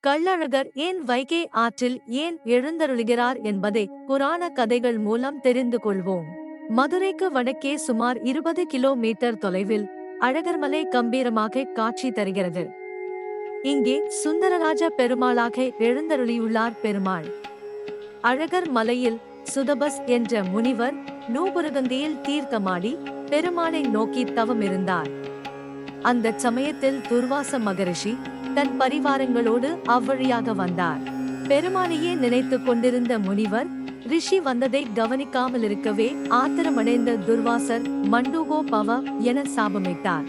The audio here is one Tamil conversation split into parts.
கள்ளழகர் ஏன் வைகை ஆற்றில் ஏன் எழுந்தருளுகிறார் என்பதை புராண கதைகள் மூலம் தெரிந்து கொள்வோம். மதுரைக்கு வடக்கே சுமார் 20 கிலோமீட்டர் தொலைவில் அழகர்மலை கம்பீரமாக காட்சி தருகிறது. இங்கே சுந்தரராஜ பெருமாளாக எழுந்தருளியுள்ளார் பெருமாள். அழகர் மலையில் சுதபஸ் என்ற முனிவர் நூபுரகங்கையில் தீர்த்தமாடி பெருமாளை நோக்கி தவம் இருந்தார். அந்த சமயத்தில் துர்வாச மகரிஷி தன் பரிவாரங்களோடு அவ்வழியாக வந்தார். பெருமாளையே நினைத்துக் கொண்டிருந்த முனிவர் ரிஷி வந்ததை கவனிக்காமல் இருக்கவே ஆத்திரமடைந்த துர்வாசர் மண்டூகோ பவ என சாபமிட்டார்.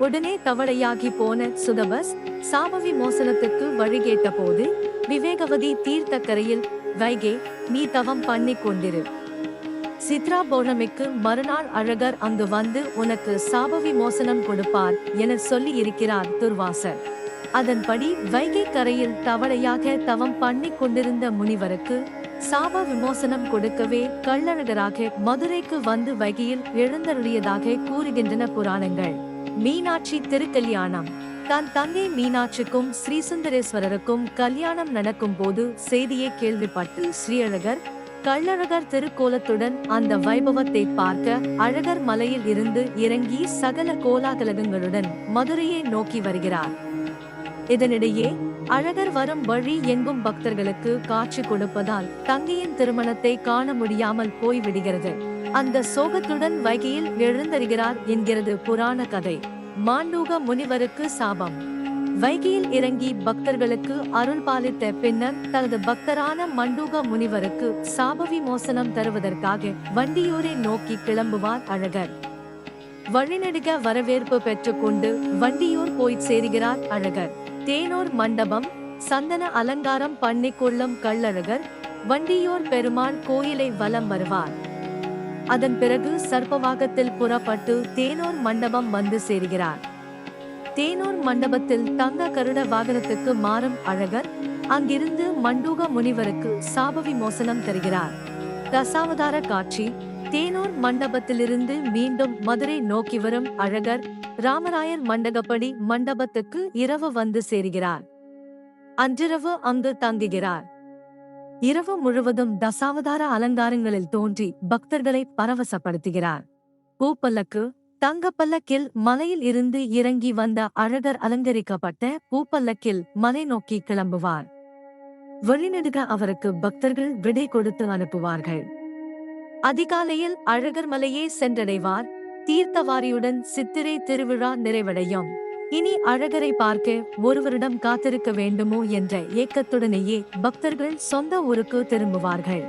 உடனே தவளையாகி போன சுதபஸ் சாப விமோசனத்துக்கு வழி கேட்டபோது, விவேகவதி தீர்த்தக்கரையில் வைகே, நீ தவம் பண்ணிக் கொண்டிரு. சித்ரா பௌர்ணமிக்கு மறுநாள் அழகர் அங்கு வந்து உனக்கு சாப விமோசனம் கொடுப்பார் என சொல்லி இருக்கிறார் துர்வாசர். அதன்படி வைகை கரையில் தவளையாக தவம் பண்ணிக் கொண்டிருந்த முனிவருக்கு சாப விமோசனம் கொடுக்கவே கள்ளழகராக மதுரைக்கு வந்து வைகையில் எழுந்தருளியதாக கூறுகின்றன புராணங்கள். மீனாட்சி திருக்கல்யாணம். தன் தங்கை மீனாட்சிக்கும் ஸ்ரீசுந்தரேஸ்வரருக்கும் கல்யாணம் நடக்கும் போது செய்தியை கேள்விப்பட்டு ஸ்ரீஅழகர் கள்ளழகர் திருக்கோலத்துடன் அந்த வைபவத்தை பார்க்க அழகர் மலையில் இருந்து இறங்கி சகல கோலாகலகங்களுடன் மதுரையை நோக்கி வருகிறார். இதனிடையே அழகர் வரும் வழி எங்கும் பக்தர்களுக்கு காட்சி கொடுப்பதால் தங்கையின் திருமணத்தை காண முடியாமல் போய்விடுகிறது. அந்த சோகத்துடன் வைகையில் எழுந்தருகிறார் என்கிறது புராண கதை. மாண்டூக முனிவருக்கு சாபம். வைகையில் இறங்கி பக்தர்களுக்கு அருள் பாலித்த பின்னர் தனது பக்தரான மண்டூக முனிவருக்கு சாப விமோசனம் தருவதற்காக வண்டியூரை நோக்கி கிளம்புவார் அழகர். வழிநெடுக வரவேற்பு பெற்றுக்கொண்டு வண்டியூர் போய் சேருகிறார் அழகர். தேனூர் மண்டபம் சந்தன அலங்காரம் பண்ணிக்கொள்ளும் கள்ளழகர் வண்டியூர் பெருமாள் கோயிலை வலம் வருவார். அதன் பிறகு சர்ப்பவாகத்தில் புறப்பட்டு தேனூர் மண்டபம் வந்து சேருகிறார். தேனூர் மண்டபத்தில் தங்க கருட வாகனத்துக்கு மாறும் அழகர் அங்கிருந்து மண்டூக முனிவருக்கு சாப விமோசனம் தருகிறார். தசாவதார காட்சி. தேனூர் மண்டபத்திலிருந்து மீண்டும் மதுரை நோக்கி வரும் அழகர் ராமராயர் மண்டகப்படி மண்டபத்துக்கு இரவு வந்து சேருகிறார். அன்றிரவு அங்கு தங்குகிறார். இரவு முழுவதும் தசாவதார அலங்காரங்களில் தோன்றி பக்தர்களை பரவசப்படுத்துகிறார். பூப்பல்லக்கு. தங்கப்பல்லக்கில் மலையில் இருந்து இறங்கி வந்த அழகர் அலங்கரிக்கப்பட்ட பூப்பல்லக்கில் மலை நோக்கி கிளம்புவார். வழிநெடுக அவருக்கு பக்தர்கள் விடை கொடுத்து அனுப்புவார்கள். அதிகாலையில் அழகர் மலையே சென்றடைவார். தீர்த்தவாரியுடன் சித்திரை திருவிழா நிறைவடையும். இனி அழகரை பார்க்க ஒரு வருடம் காத்திருக்க வேண்டுமோ என்ற ஏக்கத்துடனேயே பக்தர்கள் சொந்த ஊருக்கு திரும்புவார்கள்.